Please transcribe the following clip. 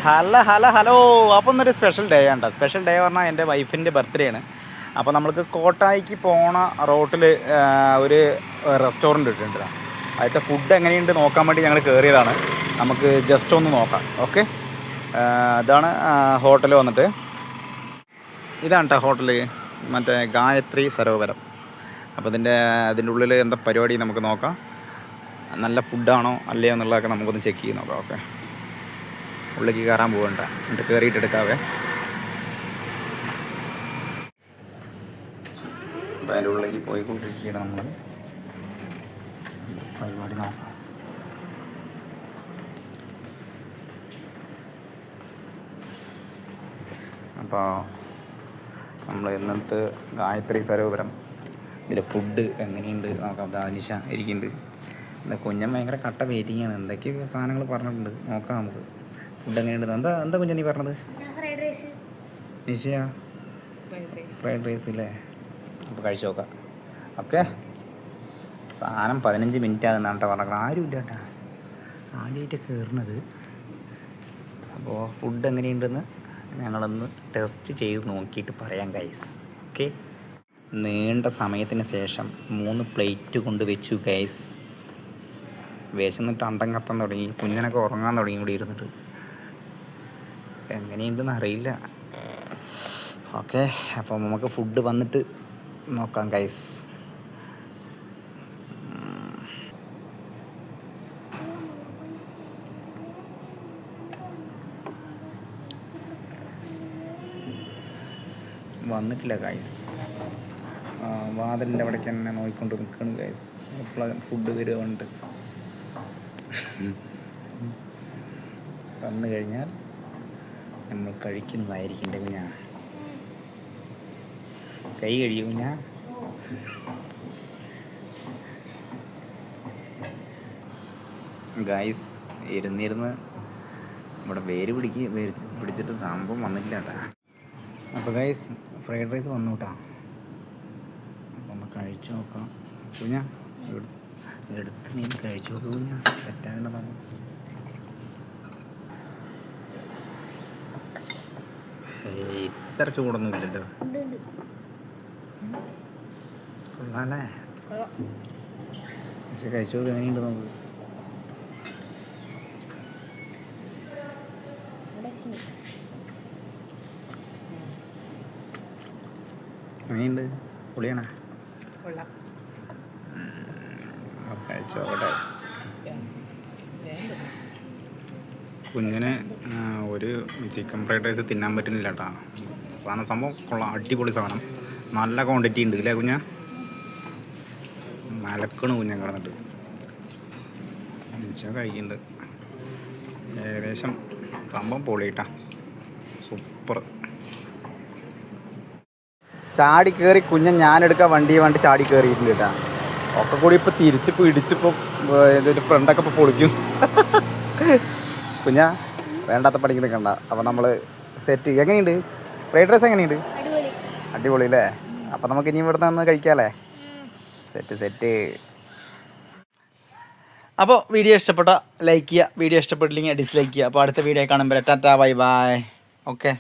Hello hello hello. അപ്പോൾ ഇന്നൊരു special day ആണ്. സ്പെഷ്യൽ ഡേ പറഞ്ഞാൽ എൻ്റെ വൈഫിൻ്റെ ബർത്ത്ഡേ ആണ്. അപ്പോൾ നമ്മൾക്ക് കോട്ടായിക്ക് പോണ റോട്ടിൽ ഒരു റെസ്റ്റോറൻറ്റ് ഇട്ടിട്ടുണ്ട്. അതിൻ്റെ ഫുഡ് എങ്ങനെയുണ്ട് നോക്കാൻ വേണ്ടി ഞങ്ങൾ കയറിയതാണ്. നമുക്ക് ജസ്റ്റ് ഒന്ന് നോക്കാം. ഓക്കെ, ഇതാണ് ഹോട്ടൽ വന്നിട്ട്. ഇതാണ് കേട്ടോ ഹോട്ടൽ, മറ്റേ ഗായത്രി സരോവരം. അപ്പോൾ അതിൻ്റെ ഉള്ളിൽ എന്താ പരിപാടി നമുക്ക് നോക്കാം. നല്ല ഫുഡാണോ അല്ലയോ എന്നുള്ളതൊക്കെ നമുക്കൊന്ന് ചെക്ക് ചെയ്ത് നോക്കാം. ഓക്കെ, ഉള്ളിലേക്ക് കയറാൻ പോകണ്ട, എന്നിട്ട് കയറിയിട്ട് എടുക്കാവേ. അപ്പം അതിൻ്റെ ഉള്ളിലേക്ക് പോയിക്കൊണ്ടിരിക്കുകയാണ് നമ്മൾ. പരിപാടി നോക്കാം. അപ്പോൾ നമ്മൾ ഇന്നത്തെ ഗായത്രി സരോവരം ഇതിൽ ഫുഡ് എങ്ങനെയുണ്ട് നോക്കാം. ദാനിഷ ഇരിക്കുന്നുണ്ട്. എന്താ കുഞ്ഞൻ ഭയങ്കര കട്ട വെയിറ്റിംഗ് ആണ്. എന്തൊക്കെയോ സാധനങ്ങൾ പറഞ്ഞിട്ടുണ്ട്, നോക്കാം നമുക്ക്. ഫുഡ് എങ്ങനെയുണ്ട്? എന്താ കുഞ്ഞൻ നീ പറഞ്ഞത്? നിശയാ ഫ്രൈഡ് റൈസ് ഇല്ലേ? അപ്പോൾ കഴിച്ചു നോക്കാം. ഓക്കെ, സാധനം 15 മിനിറ്റ് ആകുന്നാണ് കേട്ടോ പറഞ്ഞത്. ആരും ഇല്ല കേട്ടാ, ആദ്യമായിട്ട് കയറുന്നത്. അപ്പോൾ ഫുഡ് എങ്ങനെയുണ്ടെന്ന് ഞങ്ങളൊന്ന് ടെസ്റ്റ് ചെയ്ത് നോക്കിയിട്ട് പറയാം ഗൈസ്. ഓക്കെ, നീണ്ട സമയത്തിന് ശേഷം 3 പ്ലേറ്റ് കൊണ്ട് വെച്ചു ഗൈസ്. വിശന്നിട്ട് അണ്ടം കത്താൻ തുടങ്ങി, കുഞ്ഞനൊക്കെ ഉറങ്ങാൻ തുടങ്ങി ഇവിടെ ഇരുന്നിട്ട്. എങ്ങനെയുണ്ടെന്ന് അറിയില്ല. ഓക്കെ, അപ്പോൾ നമുക്ക് ഫുഡ് വന്നിട്ട് നോക്കാം ഗൈസ്. വന്നിട്ടില്ല ഗൈസ്. വാതിലിൻ്റെ അവിടേക്ക് തന്നെ നോക്കിക്കൊണ്ട് നിൽക്കണം ഗൈസ്. എപ്പോഴാണ് ഫുഡ് വരുന്നുണ്ട്. വന്നു കഴിഞ്ഞാൽ നമ്മൾ കഴിക്കുന്നതായിരിക്കും. ഞാൻ കൈ കഴിയും. ഞാൻ ഗൈസ് ഇരുന്നിരുന്ന് ഇവിടെ പിടിച്ചിട്ട് സംഭവം വന്നില്ല കേട്ടോ. അപ്പോൾ ഗൈസ് ഫ്രൈഡ് റൈസ് വന്നു കേട്ടോ. അപ്പോൾ ഒന്ന് കഴിച്ചു നോക്കാം. കുഞ്ഞാ എടുത്ത് നീ കഴിച്ചു നോക്കുക. കുഞ്ഞാ സെറ്റാകേണ്ടതാണ്. ഇത്ര ചൂടൊന്നും ഇല്ലല്ലോ. കൊള്ളാല്ലേ? പക്ഷെ കഴിച്ചു നോക്കുക എങ്ങനെയുണ്ട് നമുക്ക്. എങ്ങനെയുണ്ട്? പൊളിയാണോ? കഴിച്ചു നോക്കട്ടെ. കുഞ്ഞിന് ഒരു ചിക്കൻ ഫ്രൈഡ് റൈസ് തിന്നാൻ പറ്റുന്നില്ല കേട്ടോ. സംഭവം കൊള്ളാം, അടിപൊളി സാധനം. നല്ല ക്വാണ്ടിറ്റി ഉണ്ട് ഇല്ലേ കുഞ്ഞ? മലക്കണ് കുഞ്ഞൻ കിടന്നിട്ട് കഴിക്കുന്നുണ്ട്. ഏകദേശം സംഭവം പൊളിയിട്ടാ, സൂപ്പർ. ചാടി കയറി കുഞ്ഞൻ ഞാനെടുക്കാൻ വണ്ടി ചാടി കയറിയിട്ടുണ്ട് കേട്ടാ. ഒക്കെ കൂടി ഇപ്പോൾ തിരിച്ചിപ്പോൾ ഇടിച്ചിപ്പോൾ ഒരു ഫ്രണ്ടൊക്കെ ഇപ്പോൾ പൊളിക്കും. കുഞ്ഞാ വേണ്ടാത്ത പണിക്ക് നിൽക്കണ്ട. അപ്പോൾ നമ്മൾ സെറ്റ്. എങ്ങനെയുണ്ട് ഫ്രൈഡ് റൈസ്? എങ്ങനെയുണ്ട്? അടിപൊളി അല്ലേ? അപ്പോൾ നമുക്ക് ഇനി ഇവിടുന്ന് ഒന്ന് കഴിക്കാമല്ലേ? സെറ്റ്. അപ്പോൾ വീഡിയോ ഇഷ്ടപ്പെട്ട ലൈക്ക് ചെയ്യുക, വീഡിയോ ഇഷ്ടപ്പെട്ടില്ലെങ്കിൽ ഡിസ്ലൈക്ക് ചെയ്യുക. അപ്പോൾ അടുത്ത വീഡിയോ കാണുമ്പോൾ ടാറ്റാ ബൈ ബൈ. ഓക്കെ.